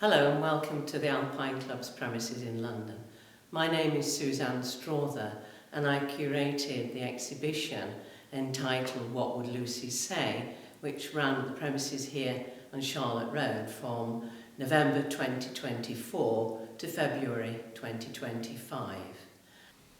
Hello and welcome to the Alpine Club's premises in London. My name is Suzanne Strawther and I curated the exhibition entitled What Would Lucy Say, which ran the premises here on Charlotte Road from November 2024 to February 2025.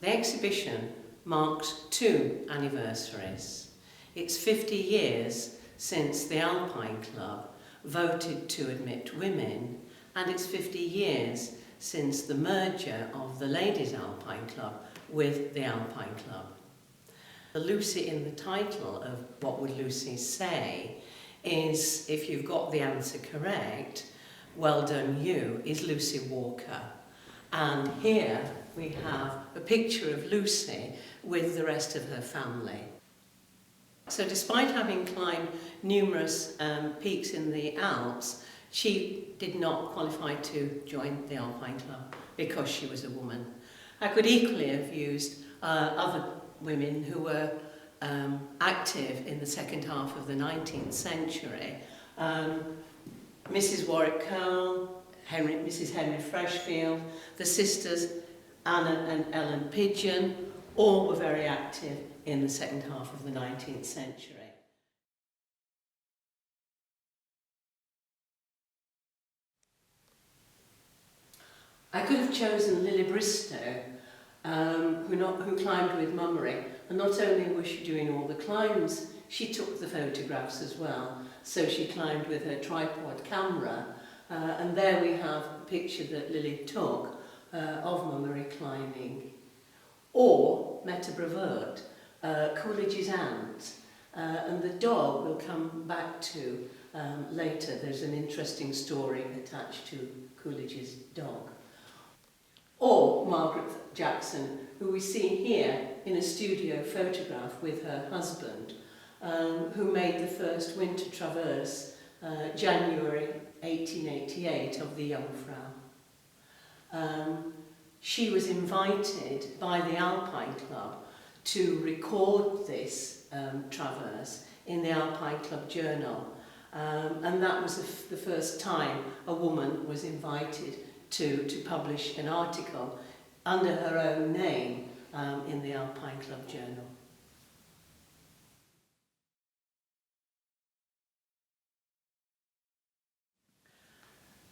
The exhibition marks two anniversaries. It's 50 years since the Alpine Club voted to admit women, and it's 50 years since the merger of the Ladies Alpine Club with the Alpine Club. The Lucy in the title of What Would Lucy Say is, if you've got the answer correct, well done you, is Lucy Walker. And here we have a picture of Lucy with the rest of her family. So despite having climbed numerous peaks in the Alps, she did not qualify to join the Alpine Club because she was a woman. I could equally have used other women who were active in the second half of the 19th century. Mrs. Warwick Cole, Mrs. Henry Freshfield, the sisters Anna and Ellen Pigeon, all were very active in the second half of the 19th century. I could have chosen Lily Bristow, who climbed with Mummery, and not only was she doing all the climbs, she took the photographs as well. So she climbed with her tripod camera, and there we have a picture that Lily took of Mummery climbing. Or Meta Brevert, Coolidge's aunt, and the dog we'll come back to later. There's an interesting story attached to Coolidge's dog. Or Margaret Jackson, who we see here in a studio photograph with her husband, who made the first winter traverse, January 1888, of the Jungfrau. She was invited by the Alpine Club to record this traverse in the Alpine Club Journal, and that was the first time a woman was invited to publish an article under her own name in the Alpine Club Journal.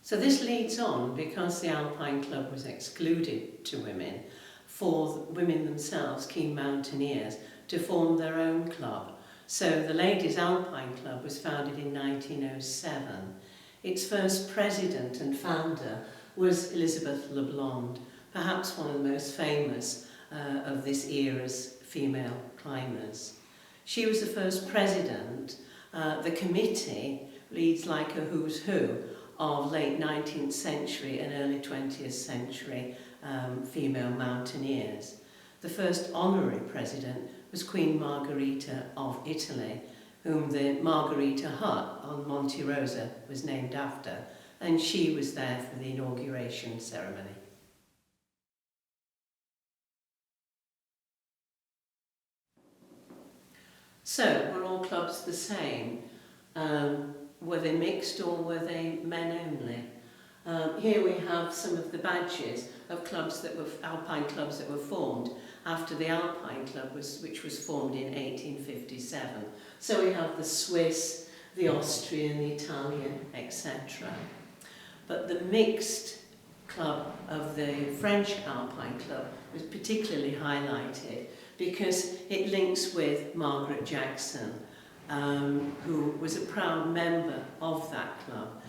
So this leads on because the Alpine Club was excluded to women for women themselves, keen mountaineers, to form their own club. So the Ladies Alpine Club was founded in 1907. Its first president and founder was Elizabeth LeBlond, perhaps one of the most famous of this era's female climbers. She was the first president. The committee reads like a who's who of late 19th century and early 20th century female mountaineers. The first honorary president was Queen Margherita of Italy, whom the Margherita hut on Monte Rosa was named after, and she was there for the inauguration ceremony. So, were all clubs the same? Were they mixed or were they men only? Here we have some of the badges of clubs that were Alpine clubs that were formed after the Alpine Club, which was formed in 1857. So we have the Swiss, the Austrian, the Italian, etc. But the mixed club of the French Alpine Club was particularly highlighted because it links with Margaret Jackson, who was a proud member of that club.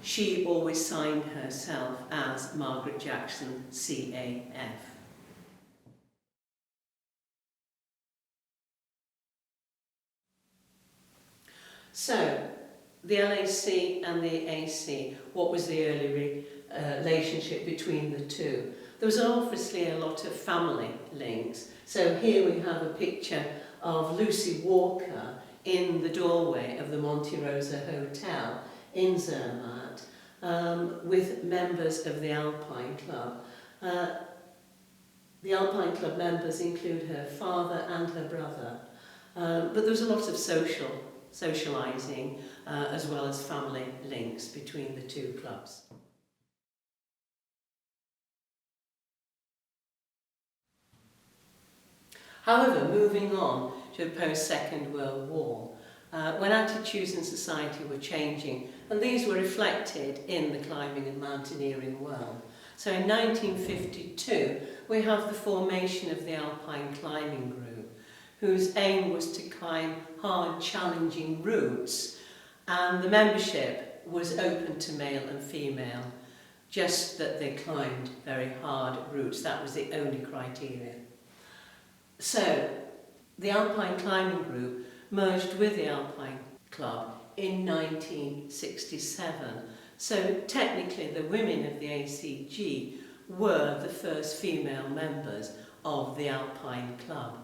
She always signed herself as Margaret Jackson, CAF. So, the LAC and the AC, what was the early relationship between the two? There was obviously a lot of family links. So here we have a picture of Lucy Walker in the doorway of the Monte Rosa Hotel in Zermatt with members of the Alpine Club. The Alpine Club members include her father and her brother, but there was a lot of socialising as well as family links between the two clubs. However, moving on to the post-Second World War, when attitudes in society were changing, and these were reflected in the climbing and mountaineering world. So in 1952, we have the formation of the Alpine Climbing Group, whose aim was to climb hard, challenging routes, and the membership was open to male and female, just that they climbed very hard routes. That was the only criteria. So, the Alpine Climbing Group merged with the Alpine Club in 1967. So, technically, the women of the ACG were the first female members of the Alpine Club.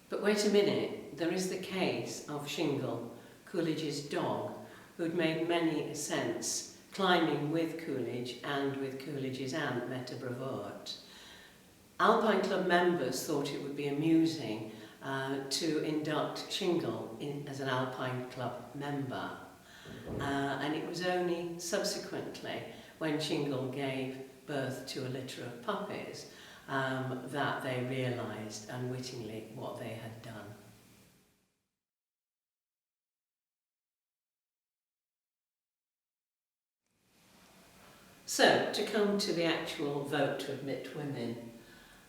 But wait a minute, there is the case of Shingle, Coolidge's dog, who'd made many ascents climbing with Coolidge and with Coolidge's aunt, Meta Brevoort. Alpine Club members thought it would be amusing to induct Shingle as an Alpine Club member. And it was only subsequently, when Shingle gave birth to a litter of puppies, that they realised unwittingly what they had done. So, to come to the actual vote to admit women,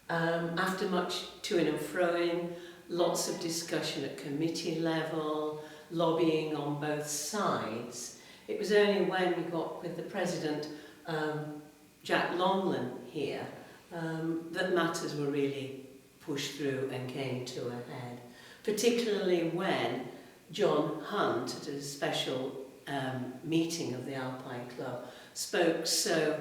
after much to-ing and fro-ing, lots of discussion at committee level, lobbying on both sides, it was only when we got with the President, Jack Longland here, that matters were really pushed through and came to a head. Particularly when John Hunt, at a special meeting of the Alpine Club, spoke so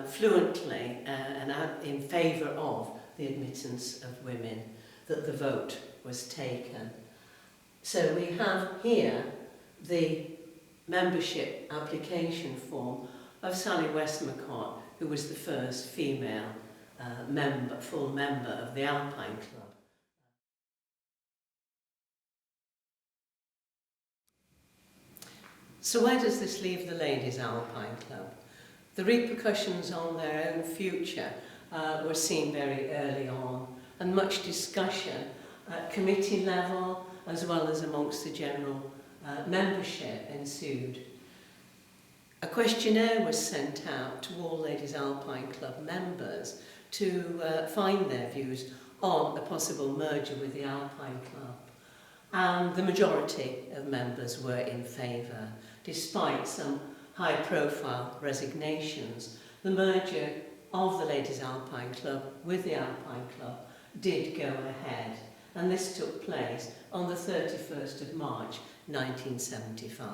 fluently and in favour of the admittance of women that the vote was taken. So we have here the membership application form of Sally Westmacott, who was the first female full member of the Alpine Club. So where does this leave the Ladies Alpine Club? The repercussions on their own future were seen very early on, and much discussion at committee level as well as amongst the general membership ensued. A questionnaire was sent out to all Ladies Alpine Club members to find their views on a possible merger with the Alpine Club. And the majority of members were in favour. Despite some high-profile resignations, the merger of the Ladies Alpine Club with the Alpine Club did go ahead, and this took place on the 31st of March 1975.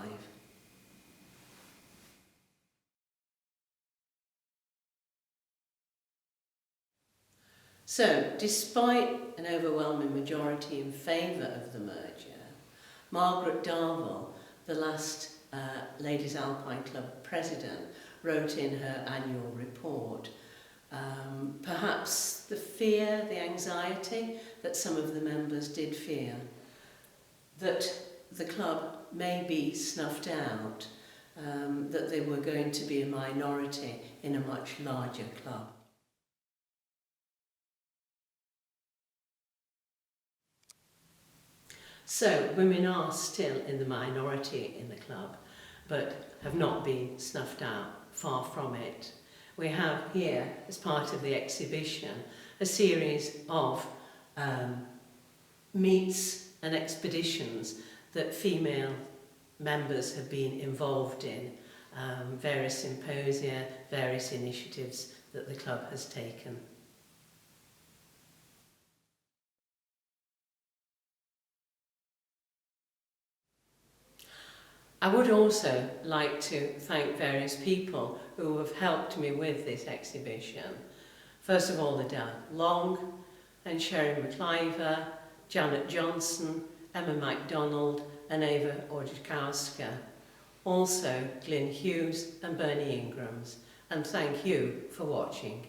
So, despite an overwhelming majority in favour of the merger, Margaret Darville, the last Ladies Alpine Club president, wrote in her annual report perhaps the fear, the anxiety that some of the members did fear, that the club may be snuffed out, that they were going to be a minority in a much larger club. So, women are still in the minority in the club, but have not been snuffed out, far from it. We have here, as part of the exhibition, a series of meets and expeditions that female members have been involved in, various symposia, various initiatives that the club has taken. I would also like to thank various people who have helped me with this exhibition. First of all, Adele Long and Sherry McIver, Janet Johnson, Emma MacDonald and Eva Orzechowska. Also, Glyn Hughes and Bernie Ingrams. And thank you for watching.